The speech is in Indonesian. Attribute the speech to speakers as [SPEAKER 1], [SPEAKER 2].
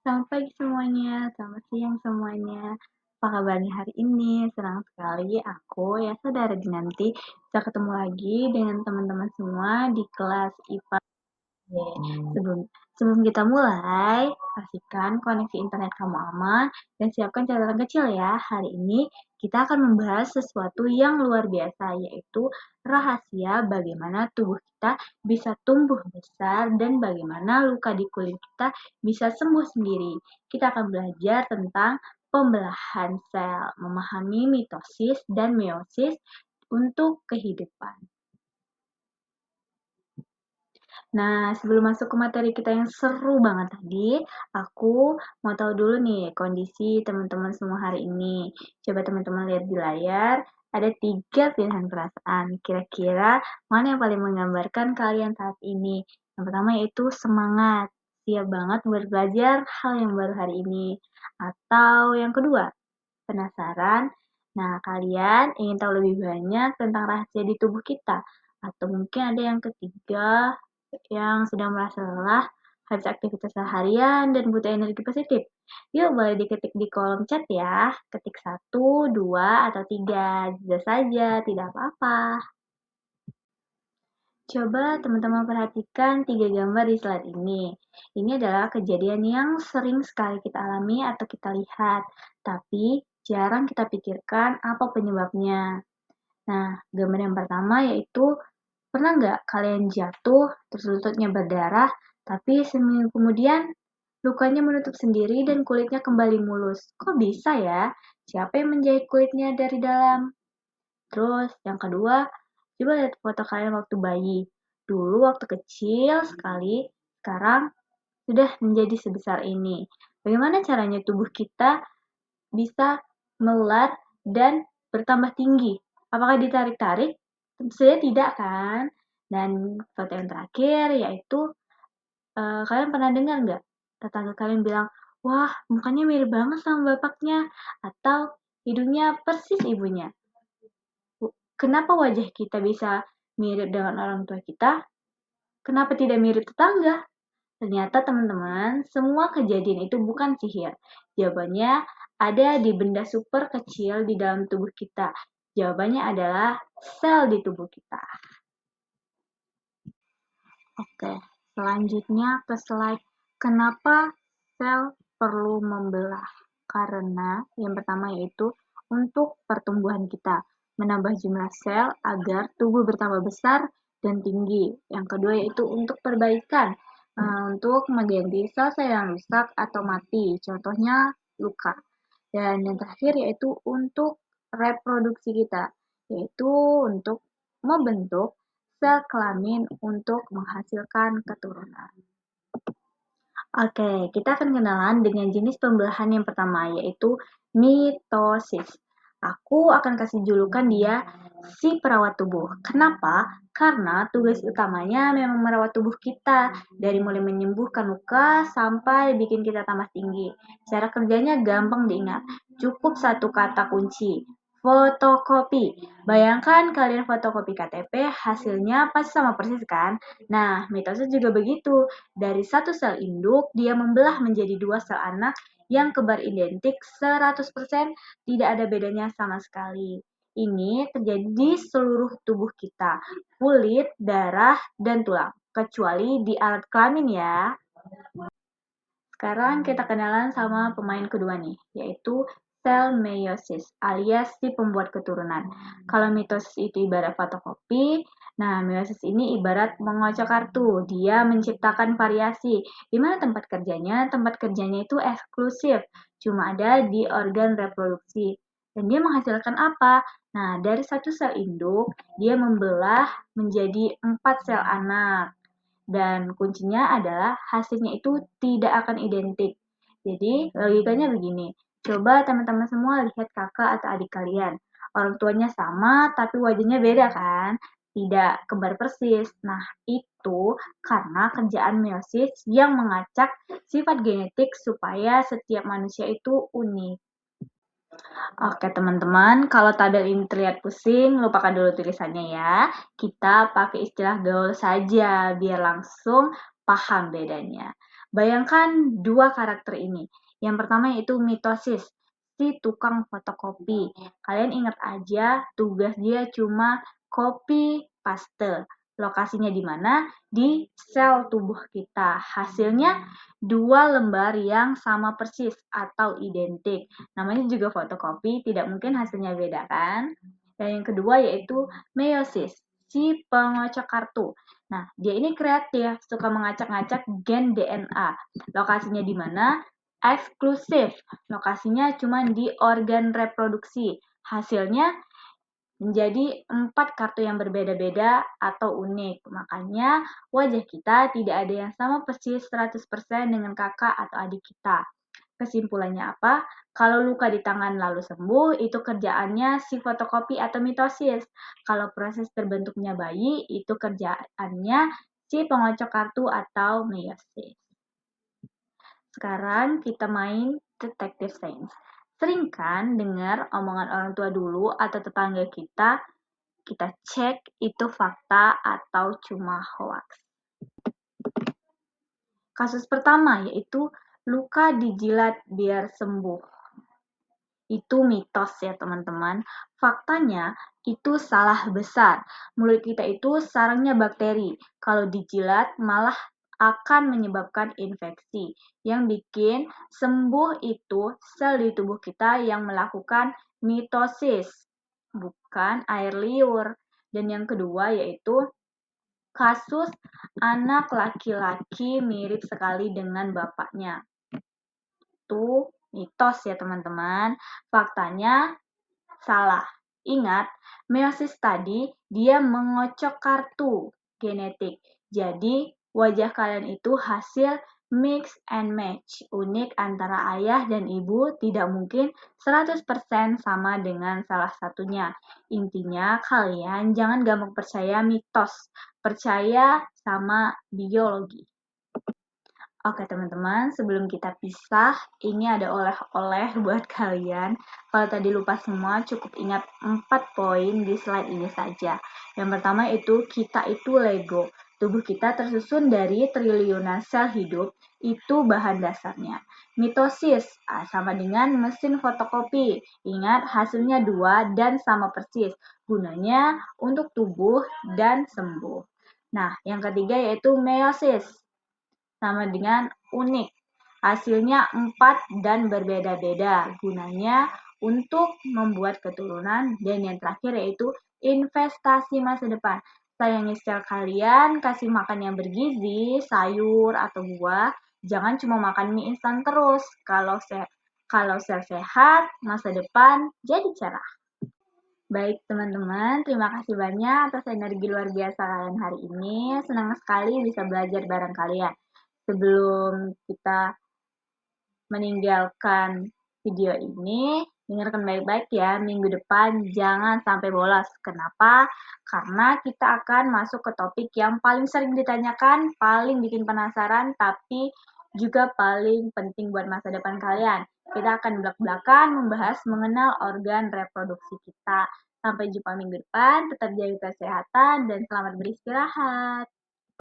[SPEAKER 1] Selamat pagi semuanya, selamat siang semuanya. Apa kabarnya hari ini? Senang sekali aku ya saudara Dinanti bisa ketemu lagi dengan teman-teman semua di kelas IPA. Sebelum sebelum kita mulai, pastikan koneksi internet kamu aman dan siapkan catatan kecil ya. Hari ini kita akan membahas sesuatu yang luar biasa, yaitu rahasia bagaimana tubuh kita bisa tumbuh besar dan bagaimana luka di kulit kita bisa sembuh sendiri. Kita akan belajar tentang pembelahan sel, memahami mitosis dan meiosis untuk kehidupan. Nah, sebelum masuk ke materi kita yang seru banget tadi, aku mau tahu dulu nih kondisi teman-teman semua hari ini. Coba teman-teman lihat di layar, ada 3 pilihan perasaan. Kira-kira mana yang paling menggambarkan kalian saat ini? Yang pertama yaitu semangat, siap banget buat belajar hal yang baru hari ini. Atau yang kedua, penasaran? Nah, kalian ingin tahu lebih banyak tentang rahasia di tubuh kita? Atau mungkin ada yang ketiga, yang sedang merasa lelah habis aktivitas seharian dan butuh energi positif. Yuk boleh diketik di kolom chat ya. Ketik 1, 2, atau 3. Bisa saja, tidak apa-apa. Coba teman-teman perhatikan 3 gambar di slide ini. Ini adalah kejadian yang sering sekali kita alami atau kita lihat, tapi jarang kita pikirkan apa penyebabnya. Nah, gambar yang pertama yaitu pernah nggak kalian jatuh, terus lututnya berdarah, tapi seminggu kemudian lukanya menutup sendiri dan kulitnya kembali mulus? Kok bisa ya? Siapa yang menjahit kulitnya dari dalam? Terus yang kedua, coba lihat foto kalian waktu bayi. Dulu waktu kecil sekali, sekarang sudah menjadi sebesar ini. Bagaimana caranya tubuh kita bisa melar dan bertambah tinggi? Apakah ditarik-tarik? Tentu saja tidak kan? Dan foto yang terakhir yaitu kalian pernah dengar nggak tetangga kalian bilang, wah mukanya mirip banget sama bapaknya, atau hidungnya persis ibunya. Kenapa wajah kita bisa mirip dengan orang tua kita? Kenapa tidak mirip tetangga? Ternyata teman-teman, semua kejadian itu bukan sihir. Jawabannya ada di benda super kecil di dalam tubuh kita. Jawabannya adalah sel di tubuh kita. Oke, selanjutnya ke slide kenapa sel perlu membelah. Karena yang pertama yaitu untuk pertumbuhan kita, menambah jumlah sel agar tubuh bertambah besar dan tinggi. Yang kedua yaitu untuk perbaikan, untuk mengganti sel-sel yang rusak atau mati, contohnya luka. Dan yang terakhir yaitu untuk reproduksi kita, yaitu untuk membentuk sel kelamin untuk menghasilkan keturunan. Oke, kita akan kenalan dengan jenis pembelahan yang pertama, yaitu mitosis. Aku akan kasih julukan dia si perawat tubuh. Kenapa? Karena tugas utamanya memang merawat tubuh kita, dari mulai menyembuhkan luka sampai bikin kita tambah tinggi. Cara kerjanya gampang diingat, cukup satu kata kunci, fotokopi. Bayangkan kalian fotokopi KTP, hasilnya pasti sama persis kan? Nah, mitosis juga begitu. Dari satu sel induk, dia membelah menjadi 2 sel anak yang kembar identik 100%, tidak ada bedanya sama sekali. Ini terjadi di seluruh tubuh kita, kulit, darah, dan tulang, kecuali di alat kelamin ya. Sekarang kita kenalan sama pemain kedua nih, yaitu sel meiosis alias si pembuat keturunan. Kalau mitosis itu ibarat fotokopi, nah meiosis ini ibarat mengocok kartu. Dia menciptakan variasi. Di mana tempat kerjanya? Tempat kerjanya itu eksklusif, cuma ada di organ reproduksi. Dan dia menghasilkan apa? Nah, dari satu sel induk, dia membelah menjadi 4 sel anak. Dan kuncinya adalah hasilnya itu tidak akan identik. Jadi logikanya begini, coba teman-teman semua lihat kakak atau adik kalian. Orang tuanya sama tapi wajahnya beda kan? Tidak kembar persis. Nah, itu karena kerjaan meiosis yang mengacak sifat genetik supaya setiap manusia itu unik. Oke teman-teman, kalau tabel ini terlihat pusing, lupakan dulu tulisannya ya. Kita pakai istilah gaul saja, biar langsung paham bedanya. Bayangkan dua karakter ini. Yang pertama yaitu mitosis, si tukang fotokopi. Kalian ingat aja, tugas dia cuma copy paste. Lokasinya di mana? Di sel tubuh kita. Hasilnya dua lembar yang sama persis atau identik. Namanya juga fotokopi, tidak mungkin hasilnya beda kan? Dan yang kedua yaitu meiosis, si pengocok kartu. Nah, dia ini kreatif, suka mengacak-ngacak gen DNA. Lokasinya di mana? Eksklusif. Lokasinya cuma di organ reproduksi. Hasilnya menjadi 4 kartu yang berbeda-beda atau unik. Makanya wajah kita tidak ada yang sama persis 100% dengan kakak atau adik kita. Kesimpulannya apa? Kalau luka di tangan lalu sembuh, itu kerjaannya si fotokopi atau mitosis. Kalau proses terbentuknya bayi, itu kerjaannya si pengocok kartu atau meiosis. Sekarang kita main detective science. Sering kan dengar omongan orang tua dulu atau tetangga kita cek itu fakta atau cuma hoax. Kasus pertama yaitu luka dijilat biar sembuh. Itu mitos ya teman-teman. Faktanya itu salah besar. Mulut kita itu sarangnya bakteri. Kalau dijilat malah akan menyebabkan infeksi. Yang bikin sembuh itu sel di tubuh kita yang melakukan mitosis, bukan air liur. Dan yang kedua yaitu kasus anak laki-laki mirip sekali dengan bapaknya. Itu mitos ya teman-teman. Faktanya salah. Ingat, meiosis tadi dia mengocok kartu genetik. Jadi, wajah kalian itu hasil mix and match. Unik antara ayah dan ibu tidak mungkin 100% sama dengan salah satunya. Intinya, kalian jangan gampang percaya mitos. Percaya sama biologi. Oke teman-teman, sebelum kita pisah, ini ada oleh-oleh buat kalian. Kalau tadi lupa semua, cukup ingat 4 poin di slide ini saja. Yang pertama itu, kita itu Lego. Tubuh kita tersusun dari triliunan sel hidup, itu bahan dasarnya. Mitosis, sama dengan mesin fotokopi. Ingat, hasilnya 2 dan sama persis. Gunanya untuk tubuh dan sembuh. Nah, yang ketiga yaitu meiosis, sama dengan unik. Hasilnya 4 dan berbeda-beda. Gunanya untuk membuat keturunan. Dan yang terakhir yaitu investasi masa depan. Sayangi sel kalian, kasih makan yang bergizi, sayur atau buah. Jangan cuma makan mie instan terus. Kalau sel sehat, masa depan jadi cerah. Baik teman-teman, terima kasih banyak atas energi luar biasa kalian hari ini. Senang sekali bisa belajar bareng kalian. Sebelum kita meninggalkan video ini, dengarkan baik-baik ya, minggu depan jangan sampai bolos. Kenapa? Karena kita akan masuk ke topik yang paling sering ditanyakan, paling bikin penasaran, tapi juga paling penting buat masa depan kalian. Kita akan belak-belakan membahas mengenal organ reproduksi kita. Sampai jumpa minggu depan, tetap jaga kesehatan dan selamat beristirahat.